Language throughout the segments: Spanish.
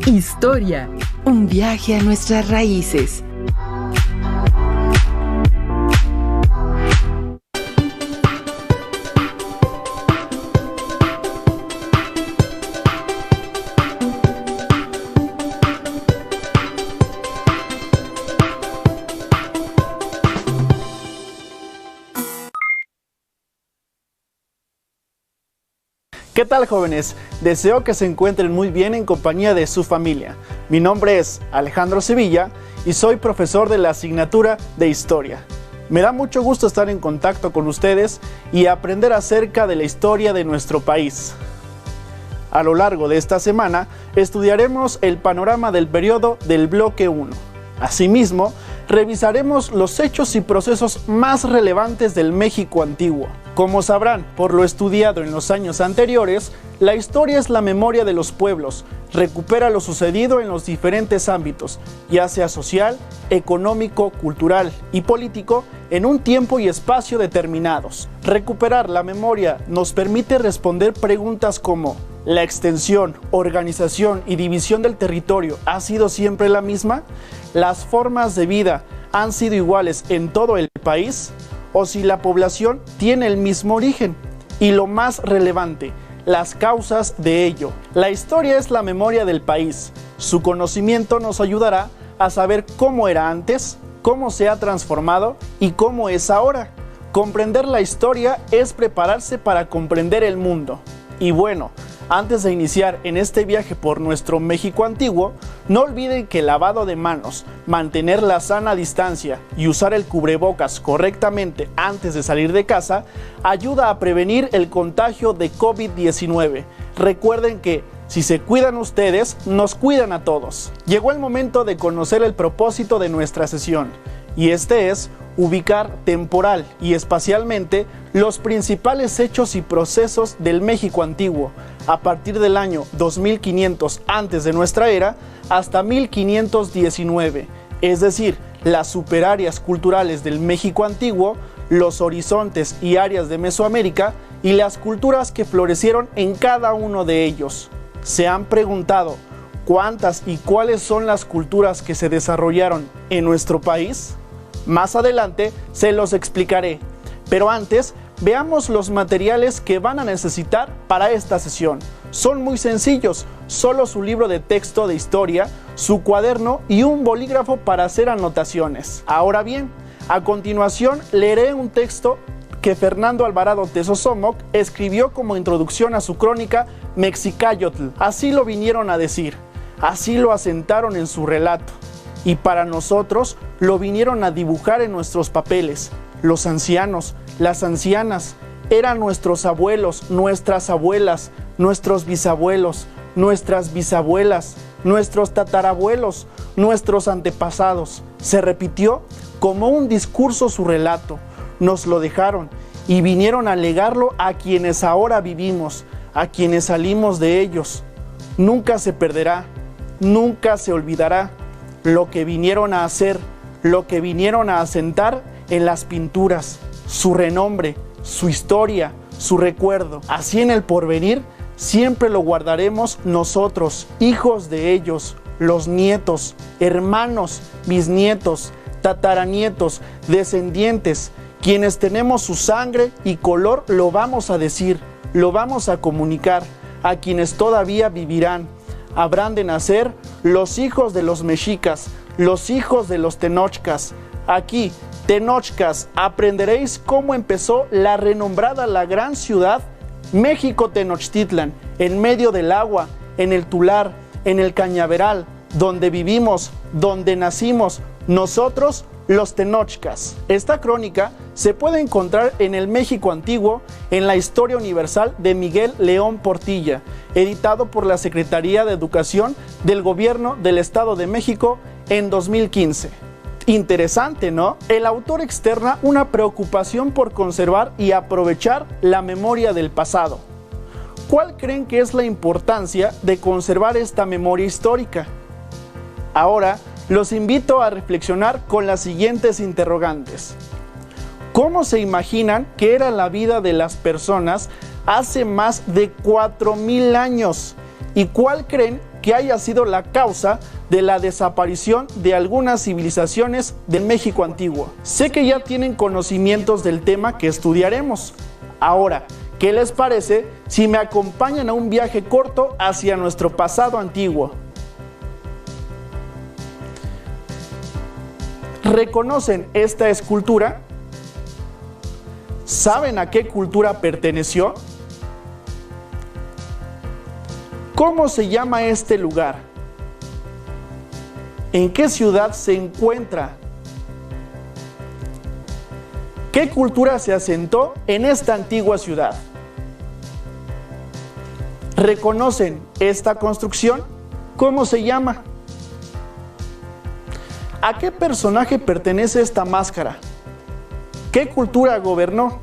Historia, un viaje a nuestras raíces. ¿Qué tal, jóvenes? Deseo que se encuentren muy bien en compañía de su familia. Mi nombre es Alejandro Sevilla y soy profesor de la asignatura de Historia. Me da mucho gusto estar en contacto con ustedes y aprender acerca de la historia de nuestro país. A lo largo de esta semana estudiaremos el panorama del periodo del bloque 1. Asimismo, revisaremos los hechos y procesos más relevantes del México antiguo. Como sabrán, por lo estudiado en los años anteriores, la historia es la memoria de los pueblos, recupera lo sucedido en los diferentes ámbitos, ya sea social, económico, cultural y político, en un tiempo y espacio determinados. Recuperar la memoria nos permite responder preguntas como: ¿la extensión, organización y división del territorio ha sido siempre la misma? ¿Las formas de vida han sido iguales en todo el país? ¿O si la población tiene el mismo origen? Y lo más relevante, las causas de ello. La historia es la memoria del país. Su conocimiento nos ayudará a saber cómo era antes, cómo se ha transformado y cómo es ahora. Comprender la historia es prepararse para comprender el mundo. Y bueno, antes de iniciar en este viaje por nuestro México antiguo, no olviden que el lavado de manos, mantener la sana distancia y usar el cubrebocas correctamente antes de salir de casa ayuda a prevenir el contagio de COVID-19. Recuerden que si se cuidan ustedes, nos cuidan a todos. Llegó el momento de conocer el propósito de nuestra sesión, y este es ubicar temporal y espacialmente los principales hechos y procesos del México antiguo, a partir del año 2500 antes de nuestra era hasta 1519, es decir, las superáreas culturales del México antiguo, los horizontes y áreas de Mesoamérica y las culturas que florecieron en cada uno de ellos. ¿Se han preguntado cuántas y cuáles son las culturas que se desarrollaron en nuestro país? Más adelante se los explicaré, pero antes veamos los materiales que van a necesitar para esta sesión. Son muy sencillos, solo su libro de texto de historia, su cuaderno y un bolígrafo para hacer anotaciones. Ahora bien, a continuación leeré un texto que Fernando Alvarado Tezosomoc escribió como introducción a su crónica Mexicayotl. Así lo vinieron a decir, así lo asentaron en su relato. Y para nosotros lo vinieron a dibujar en nuestros papeles. Los ancianos, las ancianas, eran nuestros abuelos, nuestras abuelas, nuestros bisabuelos, nuestras bisabuelas, nuestros tatarabuelos, nuestros antepasados. Se repitió como un discurso su relato. Nos lo dejaron y vinieron a legarlo a quienes ahora vivimos, a quienes salimos de ellos. Nunca se perderá, nunca se olvidará lo que vinieron a hacer, lo que vinieron a asentar en las pinturas, su renombre, su historia, su recuerdo. Así en el porvenir siempre lo guardaremos nosotros, hijos de ellos, los nietos, hermanos, bisnietos, tataranietos, descendientes, quienes tenemos su sangre y color, lo vamos a decir, lo vamos a comunicar a quienes todavía vivirán. Habrán de nacer los hijos de los mexicas, los hijos de los tenochcas. Aquí, Tenochcas, aprenderéis cómo empezó la renombrada, la gran ciudad México Tenochtitlan, en medio del agua, en el Tular, en el Cañaveral, donde vivimos, donde nacimos, nosotros los Tenochcas. Esta crónica se puede encontrar en el México antiguo, en la Historia Universal de Miguel León Portilla, editado por la Secretaría de Educación del Gobierno del Estado de México en 2015. Interesante, ¿no? El autor externa una preocupación por conservar y aprovechar la memoria del pasado. ¿Cuál creen que es la importancia de conservar esta memoria histórica? Ahora, los invito a reflexionar con las siguientes interrogantes. ¿Cómo se imaginan que era la vida de las personas hace más de 4000 años? ¿Y cuál creen que haya sido la causa de la desaparición de algunas civilizaciones del México antiguo. Sé que ya tienen conocimientos del tema que estudiaremos. Ahora, ¿qué les parece si me acompañan a un viaje corto hacia nuestro pasado antiguo? ¿Reconocen esta escultura? ¿Saben a qué cultura perteneció? ¿Cómo se llama este lugar? ¿En qué ciudad se encuentra? ¿Qué cultura se asentó en esta antigua ciudad? ¿Reconocen esta construcción? ¿Cómo se llama? ¿A qué personaje pertenece esta máscara? ¿Qué cultura gobernó?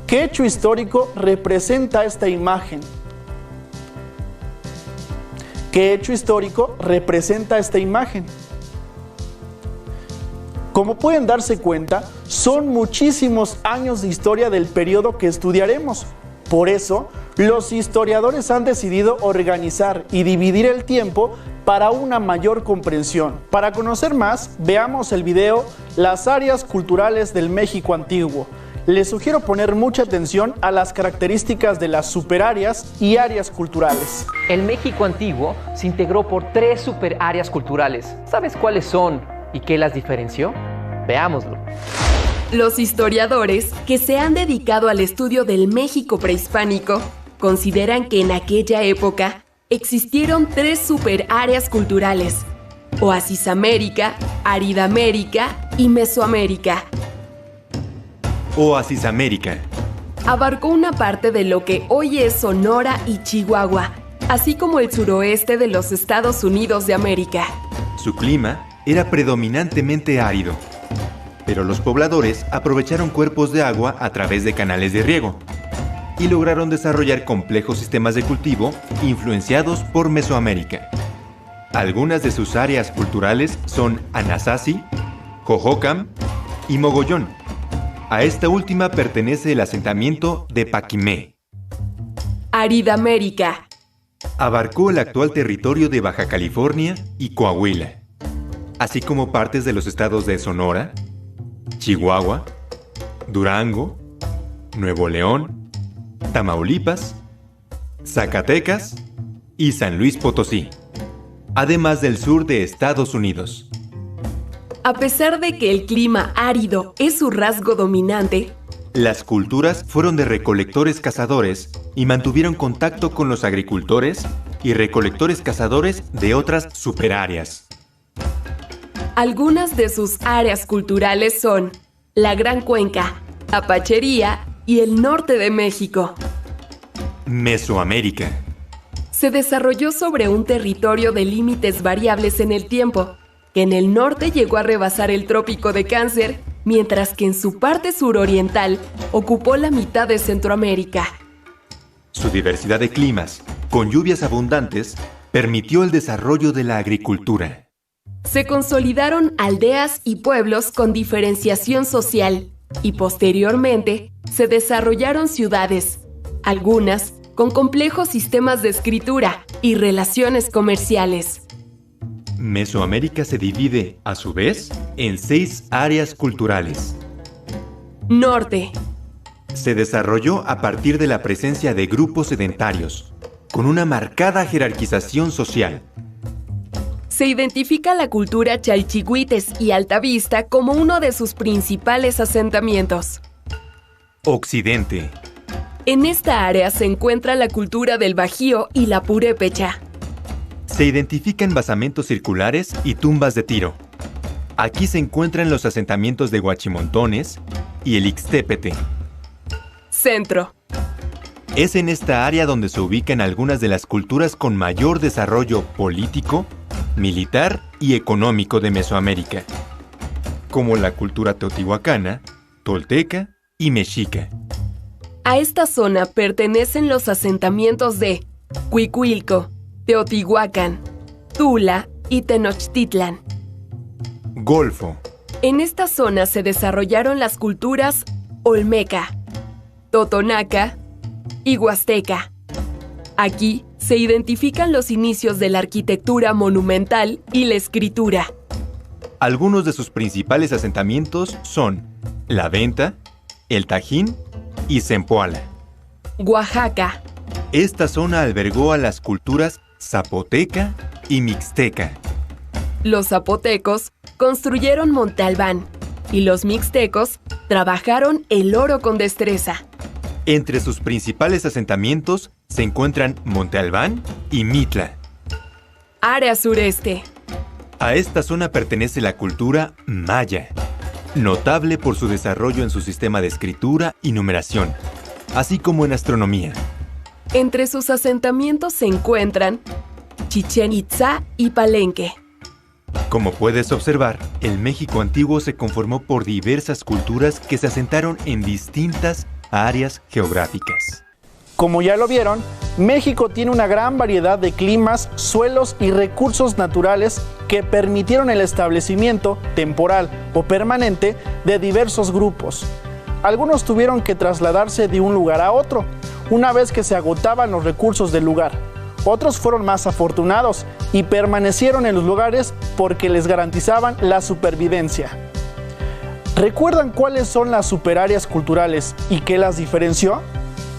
¿Qué hecho histórico representa esta imagen? ¿Qué hecho histórico representa esta imagen? Como pueden darse cuenta, son muchísimos años de historia del periodo que estudiaremos. Por eso, los historiadores han decidido organizar y dividir el tiempo para una mayor comprensión. Para conocer más, veamos el video Las áreas culturales del México antiguo. Les sugiero poner mucha atención a las características de las superáreas y áreas culturales. El México antiguo se integró por 3 superáreas culturales. ¿Sabes cuáles son y qué las diferenció? Veámoslo. Los historiadores que se han dedicado al estudio del México prehispánico consideran que en aquella época existieron 3 superáreas culturales: Oasis América, Árida América y Mesoamérica. Oasis América abarcó una parte de lo que hoy es Sonora y Chihuahua, así como el suroeste de los Estados Unidos de América. Su clima era predominantemente árido, pero los pobladores aprovecharon cuerpos de agua a través de canales de riego y lograron desarrollar complejos sistemas de cultivo influenciados por Mesoamérica. Algunas de sus áreas culturales son Anasazi, Jojocan y Mogollón. A esta última pertenece el asentamiento de Paquimé. Árida América abarcó el actual territorio de Baja California y Coahuila, así como partes de los estados de Sonora, Chihuahua, Durango, Nuevo León, Tamaulipas, Zacatecas y San Luis Potosí, además del sur de Estados Unidos. A pesar de que el clima árido es su rasgo dominante, las culturas fueron de recolectores-cazadores y mantuvieron contacto con los agricultores y recolectores-cazadores de otras superáreas. Algunas de sus áreas culturales son la Gran Cuenca, Apachería y el norte de México. Mesoamérica se desarrolló sobre un territorio de límites variables en el tiempo, que en el norte llegó a rebasar el trópico de Cáncer, mientras que en su parte suroriental ocupó la mitad de Centroamérica. Su diversidad de climas, con lluvias abundantes, permitió el desarrollo de la agricultura. Se consolidaron aldeas y pueblos con diferenciación social y posteriormente se desarrollaron ciudades, algunas con complejos sistemas de escritura y relaciones comerciales. Mesoamérica se divide, a su vez, en 6 áreas culturales. Norte. Se desarrolló a partir de la presencia de grupos sedentarios, con una marcada jerarquización social. Se identifica la cultura Chalchihuites y Altavista como uno de sus principales asentamientos. Occidente. En esta área se encuentra la cultura del Bajío y la Purépecha. Se identifican basamentos circulares y tumbas de tiro. Aquí se encuentran los asentamientos de Huachimontones y el Ixtépete. Centro. Es en esta área donde se ubican algunas de las culturas con mayor desarrollo político, militar y económico de Mesoamérica, como la cultura teotihuacana, tolteca y mexica. A esta zona pertenecen los asentamientos de Cuicuilco, Teotihuacán, Tula y Tenochtitlan. Golfo. En esta zona se desarrollaron las culturas Olmeca, Totonaca y Huasteca. Aquí se identifican los inicios de la arquitectura monumental y la escritura. Algunos de sus principales asentamientos son La Venta, El Tajín y Zempoala. Oaxaca. Esta zona albergó a las culturas zapoteca y mixteca. Los zapotecos construyeron Monte Albán y los mixtecos trabajaron el oro con destreza. Entre sus principales asentamientos se encuentran Monte Albán y Mitla. Área sureste. A esta zona pertenece la cultura maya, notable por su desarrollo en su sistema de escritura y numeración, así como en astronomía. Entre sus asentamientos se encuentran Chichén Itzá y Palenque. Como puedes observar, el México antiguo se conformó por diversas culturas que se asentaron en distintas áreas geográficas. Como ya lo vieron, México tiene una gran variedad de climas, suelos y recursos naturales que permitieron el establecimiento temporal o permanente de diversos grupos. Algunos tuvieron que trasladarse de un lugar a otro, una vez que se agotaban los recursos del lugar. Otros fueron más afortunados y permanecieron en los lugares porque les garantizaban la supervivencia. ¿Recuerdan cuáles son las superáreas culturales y qué las diferenció?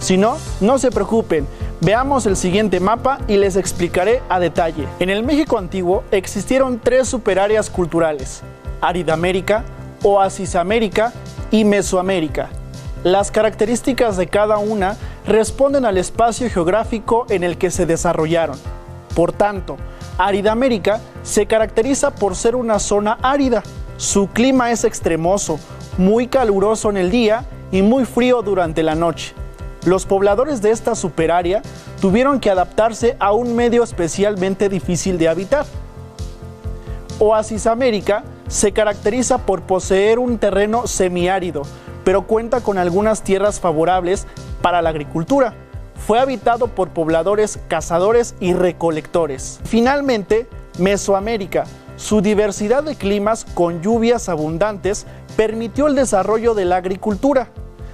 Si no, no se preocupen, veamos el siguiente mapa y les explicaré a detalle. En el México antiguo existieron 3 superáreas culturales: Aridamérica, Oasisamérica y Mesoamérica. Las características de cada una responden al espacio geográfico en el que se desarrollaron. Por tanto, Aridamérica se caracteriza por ser una zona árida. Su clima es extremoso, muy caluroso en el día y muy frío durante la noche. Los pobladores de esta superárea tuvieron que adaptarse a un medio especialmente difícil de habitar. Oasisamérica se caracteriza por poseer un terreno semiárido, pero cuenta con algunas tierras favorables para la agricultura. Fue habitado por pobladores cazadores y recolectores. Finalmente, Mesoamérica. Su diversidad de climas con lluvias abundantes permitió el desarrollo de la agricultura.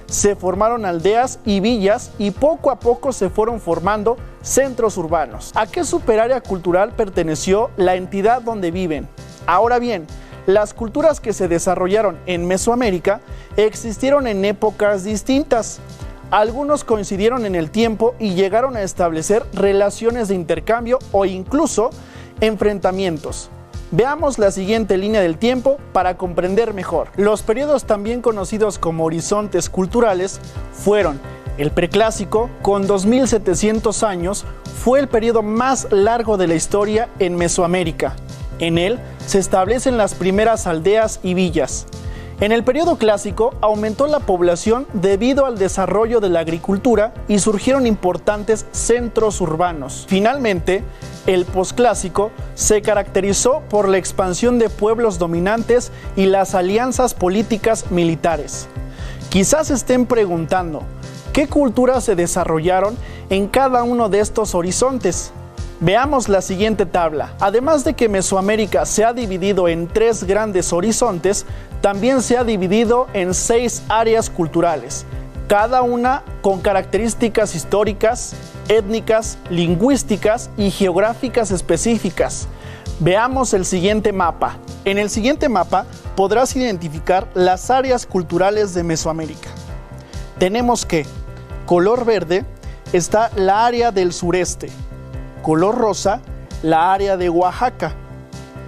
Se formaron aldeas y villas y poco a poco se fueron formando centros urbanos. ¿A qué superárea cultural perteneció la entidad donde viven? Ahora bien, las culturas que se desarrollaron en Mesoamérica existieron en épocas distintas. Algunos coincidieron en el tiempo y llegaron a establecer relaciones de intercambio o incluso enfrentamientos. Veamos la siguiente línea del tiempo para comprender mejor. Los periodos también conocidos como horizontes culturales fueron el preclásico, con 2700 años, fue el periodo más largo de la historia en Mesoamérica. En él se establecen las primeras aldeas y villas. En el periodo clásico aumentó la población debido al desarrollo de la agricultura y surgieron importantes centros urbanos. Finalmente, el posclásico se caracterizó por la expansión de pueblos dominantes y las alianzas políticas militares. Quizás estén preguntando, ¿qué culturas se desarrollaron en cada uno de estos horizontes? Veamos la siguiente tabla. Además de que Mesoamérica se ha dividido en 3 grandes horizontes, también se ha dividido en 6 áreas culturales, cada una con características históricas, étnicas, lingüísticas y geográficas específicas. Veamos el siguiente mapa. En el siguiente mapa podrás identificar las áreas culturales de Mesoamérica. Tenemos que, color verde, está la área del sureste. Color rosa, la área de Oaxaca.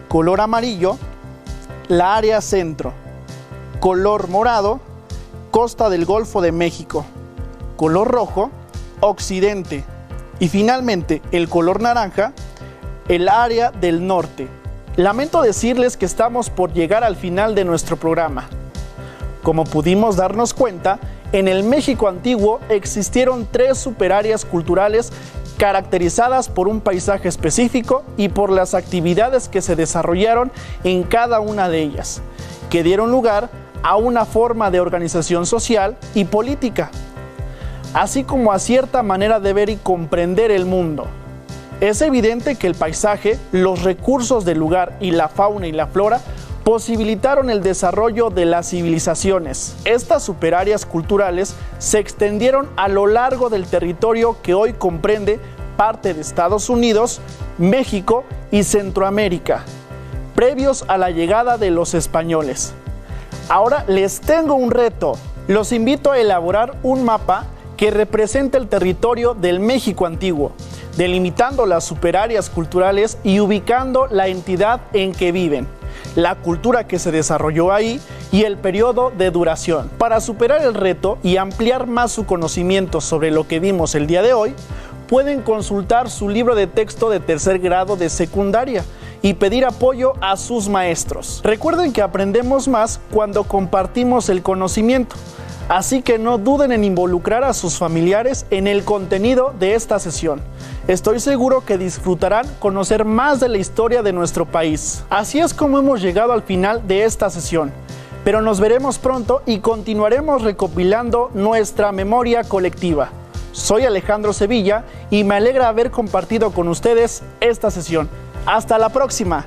Color amarillo, la área centro. Color morado, costa del Golfo de México. Color rojo, occidente. Y finalmente, el color naranja, el área del norte. Lamento decirles que estamos por llegar al final de nuestro programa. Como pudimos darnos cuenta, en el México antiguo existieron 3 superáreas culturales caracterizadas por un paisaje específico y por las actividades que se desarrollaron en cada una de ellas, que dieron lugar a una forma de organización social y política, así como a cierta manera de ver y comprender el mundo. Es evidente que el paisaje, los recursos del lugar y la fauna y la flora posibilitaron el desarrollo de las civilizaciones. Estas superáreas culturales se extendieron a lo largo del territorio que hoy comprende parte de Estados Unidos, México y Centroamérica, previos a la llegada de los españoles. Ahora les tengo un reto. Los invito a elaborar un mapa que represente el territorio del México antiguo, delimitando las superáreas culturales y ubicando la entidad en que viven, la cultura que se desarrolló ahí y el periodo de duración. Para superar el reto y ampliar más su conocimiento sobre lo que vimos el día de hoy, pueden consultar su libro de texto de tercer grado de secundaria y pedir apoyo a sus maestros. Recuerden que aprendemos más cuando compartimos el conocimiento, así que no duden en involucrar a sus familiares en el contenido de esta sesión. Estoy seguro que disfrutarán conocer más de la historia de nuestro país. Así es como hemos llegado al final de esta sesión, pero nos veremos pronto y continuaremos recopilando nuestra memoria colectiva. Soy Alejandro Sevilla y me alegra haber compartido con ustedes esta sesión. ¡Hasta la próxima!